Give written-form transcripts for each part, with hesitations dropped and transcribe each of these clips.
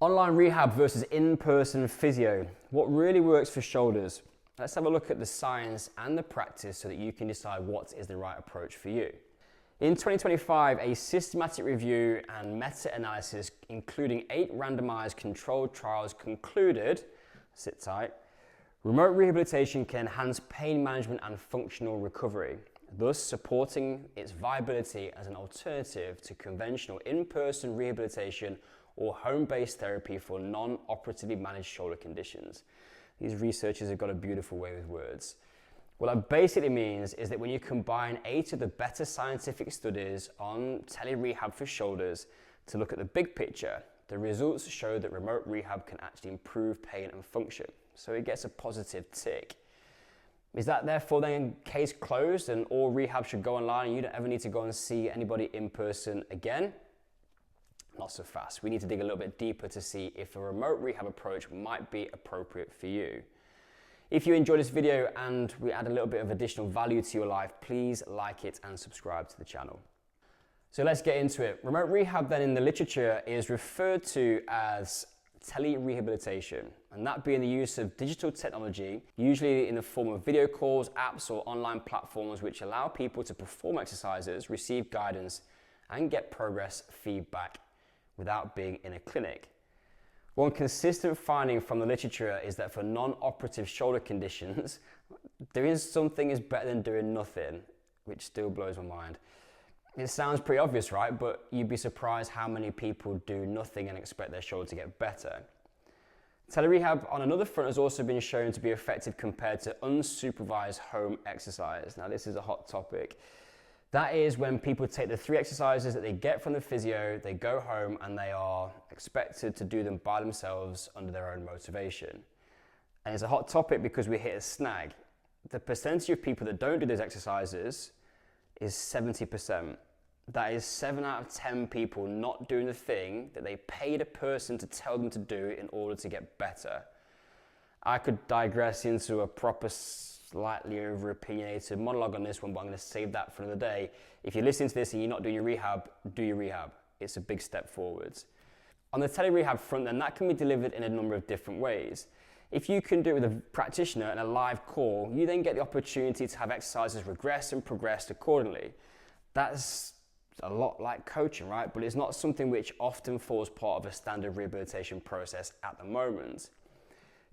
Online rehab versus in-person physio. What really works for shoulders? Let's have a look at the science and the practice so that you can decide what is the right approach for you. In 2025, a systematic review and meta-analysis, including 8 randomized controlled trials, concluded, sit tight, remote rehabilitation can enhance pain management and functional recovery, thus supporting its viability as an alternative to conventional in-person rehabilitation or home-based therapy for non-operatively managed shoulder conditions. These researchers have got a beautiful way with words. What that basically means is that when you combine 8 of the better scientific studies on tele-rehab for shoulders to look at the big picture, the results show that remote rehab can actually improve pain and function. So it gets a positive tick. Is that therefore then case closed and all rehab should go online and you don't ever need to go and see anybody in person again? Not so fast. We need to dig a little bit deeper to see if a remote rehab approach might be appropriate for you. If you enjoyed this video and we add a little bit of additional value to your life, please like it and subscribe to the channel. So let's get into it. Remote rehab then in the literature is referred to as tele-rehabilitation, and that being the use of digital technology, usually in the form of video calls, apps or online platforms which allow people to perform exercises, receive guidance and get progress feedback without being in a clinic. One consistent finding from the literature is that for non-operative shoulder conditions, doing something is better than doing nothing, which still blows my mind. It sounds pretty obvious, right? But you'd be surprised how many people do nothing and expect their shoulder to get better. Tele-rehab on another front has also been shown to be effective compared to unsupervised home exercise. Now this is a hot topic. That is when people take the 3 exercises that they get from the physio, they go home and they are expected to do them by themselves under their own motivation. And it's a hot topic because we hit a snag. The percentage of people that don't do those exercises is 70%. That is 7 out of 10 people not doing the thing that they paid a person to tell them to do in order to get better. I could digress into a proper slightly over-opinionated monologue on this one, but I'm going to save that for another day. If you're listening to this and you're not doing your rehab, do your rehab. It's a big step forwards. On the tele-rehab front then, that can be delivered in a number of different ways. If you can do it with a practitioner and a live call, you then get the opportunity to have exercises regress and progress accordingly. That's a lot like coaching, right? But it's not something which often falls part of a standard rehabilitation process at the moment.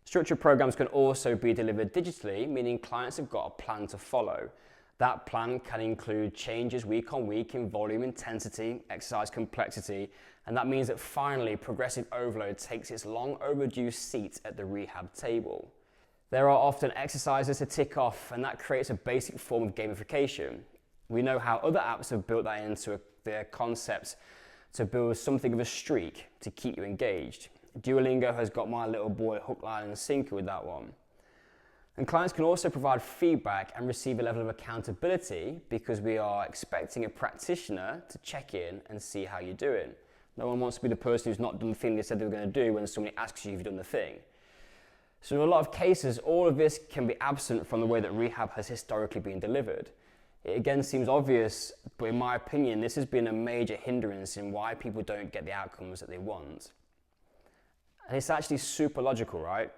Structured programs can also be delivered digitally, meaning clients have got a plan to follow. That plan can include changes week on week in volume, intensity, exercise complexity, and that means that finally progressive overload takes its long overdue seat at the rehab table. There are often exercises to tick off, and that creates a basic form of gamification. We know how other apps have built that into their concepts to build something of a streak to keep you engaged. Duolingo has got my little boy hook, line and sinker with that one. And clients can also provide feedback and receive a level of accountability because we are expecting a practitioner to check in and see how you're doing. No one wants to be the person who's not done the thing they said they were going to do when somebody asks you if you've done the thing. So in a lot of cases, all of this can be absent from the way that rehab has historically been delivered. It again seems obvious, but in my opinion, this has been a major hindrance in why people don't get the outcomes that they want. And it's actually super logical, right?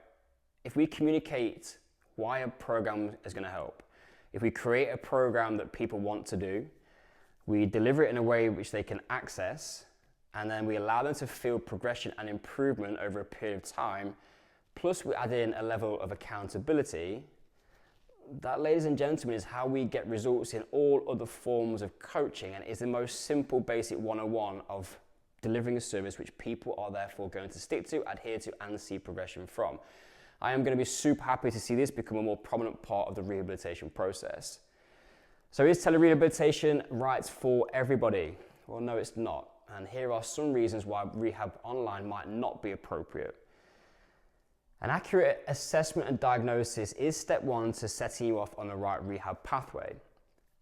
If we communicate why a program is going to help, if we create a program that people want to do, we deliver it in a way which they can access, and then we allow them to feel progression and improvement over a period of time, plus we add in a level of accountability, that, ladies and gentlemen, is how we get results in all other forms of coaching, and is the most simple, basic 101 of delivering a service which people are therefore going to stick to, adhere to, and see progression from. I am going to be super happy to see this become a more prominent part of the rehabilitation process. So is tele-rehabilitation right for everybody? Well, no, it's not. And here are some reasons why rehab online might not be appropriate. An accurate assessment and diagnosis is step 1 to setting you off on the right rehab pathway.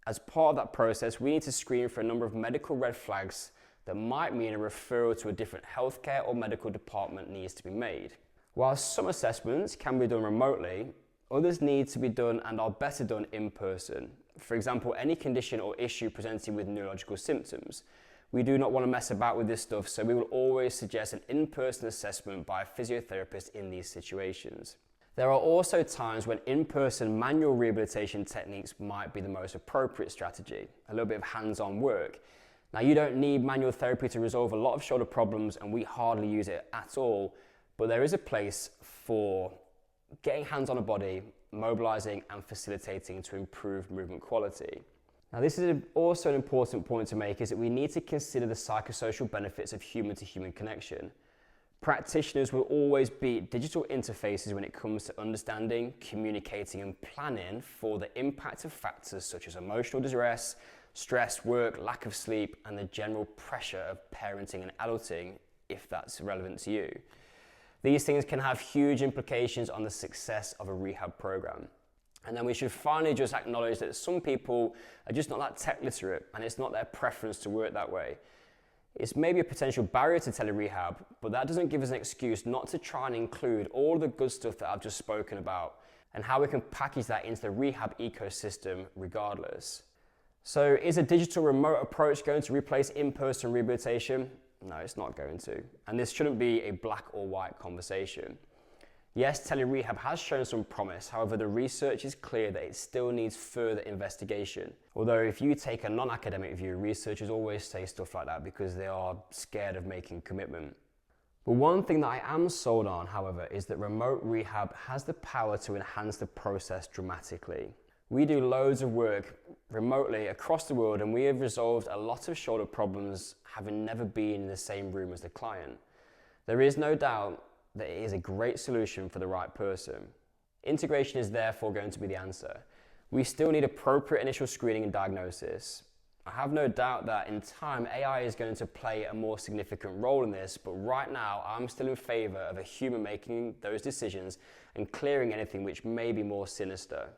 As part of that process, we need to screen for a number of medical red flags that might mean a referral to a different healthcare or medical department needs to be made. While some assessments can be done remotely, others need to be done and are better done in person. For example, any condition or issue presenting with neurological symptoms. We do not want to mess about with this stuff, so we will always suggest an in-person assessment by a physiotherapist in these situations. There are also times when in-person manual rehabilitation techniques might be the most appropriate strategy, a little bit of hands-on work. Now, you don't need manual therapy to resolve a lot of shoulder problems, and we hardly use it at all, but there is a place for getting hands on a body, mobilizing and facilitating to improve movement quality. Now, this is also an important point to make, is that we need to consider the psychosocial benefits of human-to-human connection. Practitioners will always beat digital interfaces when it comes to understanding, communicating and planning for the impact of factors such as emotional distress, stress, work, lack of sleep, and the general pressure of parenting and adulting, if that's relevant to you. These things can have huge implications on the success of a rehab program. And then we should finally just acknowledge that some people are just not that tech literate, and it's not their preference to work that way. It's maybe a potential barrier to tele-rehab, but that doesn't give us an excuse not to try and include all the good stuff that I've just spoken about and how we can package that into the rehab ecosystem regardless. So is a digital remote approach going to replace in-person rehabilitation? No, it's not going to. And this shouldn't be a black or white conversation. Yes, tele-rehab has shown some promise, however the research is clear that it still needs further investigation. Although if you take a non-academic view, researchers always say stuff like that because they are scared of making commitment. But one thing that I am sold on, however, is that remote rehab has the power to enhance the process dramatically. We do loads of work remotely across the world, and we have resolved a lot of shoulder problems having never been in the same room as the client. There is no doubt that it is a great solution for the right person. Integration is therefore going to be the answer. We still need appropriate initial screening and diagnosis. I have no doubt that in time AI is going to play a more significant role in this, but right now I'm still in favor of a human making those decisions and clearing anything which may be more sinister.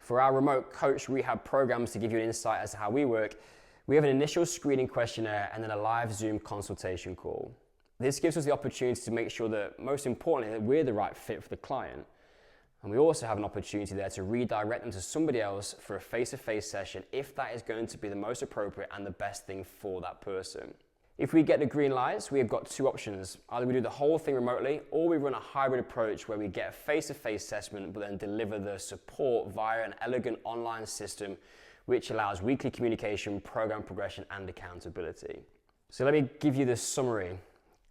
For our remote coach rehab programs, to give you an insight as to how we work, we have an initial screening questionnaire and then a live Zoom consultation call. This gives us the opportunity to make sure that, most importantly, that we're the right fit for the client. And we also have an opportunity there to redirect them to somebody else for a face-to-face session if that is going to be the most appropriate and the best thing for that person. If we get the green lights, we have got two options. Either we do the whole thing remotely, or we run a hybrid approach where we get a face-to-face assessment but then deliver the support via an elegant online system which allows weekly communication, program progression and accountability. So let me give you the summary.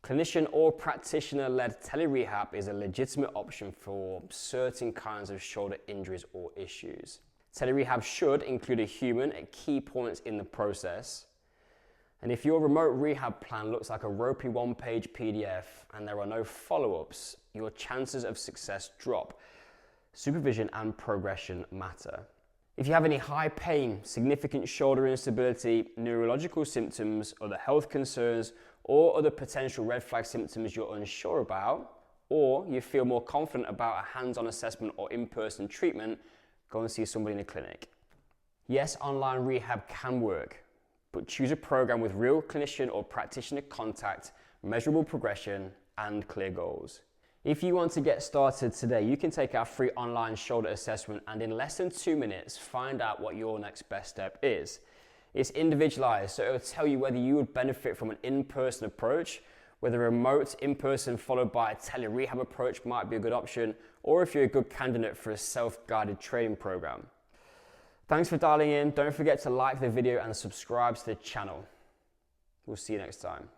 Clinician or practitioner-led tele-rehab is a legitimate option for certain kinds of shoulder injuries or issues. Tele-rehab should include a human at key points in the process. And if your remote rehab plan looks like a ropey one-page PDF and there are no follow-ups, your chances of success drop. Supervision and progression matter. If you have any high pain, significant shoulder instability, neurological symptoms, other health concerns, or other potential red flag symptoms you're unsure about, or you feel more confident about a hands-on assessment or in-person treatment, go and see somebody in a clinic. Yes, online rehab can work, but choose a program with real clinician or practitioner contact, measurable progression, and clear goals. If you want to get started today, you can take our free online shoulder assessment and in less than 2 minutes, find out what your next best step is. It's individualized, so it will tell you whether you would benefit from an in-person approach, whether a remote in-person followed by a tele-rehab approach might be a good option, or if you're a good candidate for a self-guided training program. Thanks for dialing in. Don't forget to like the video and subscribe to the channel. We'll see you next time.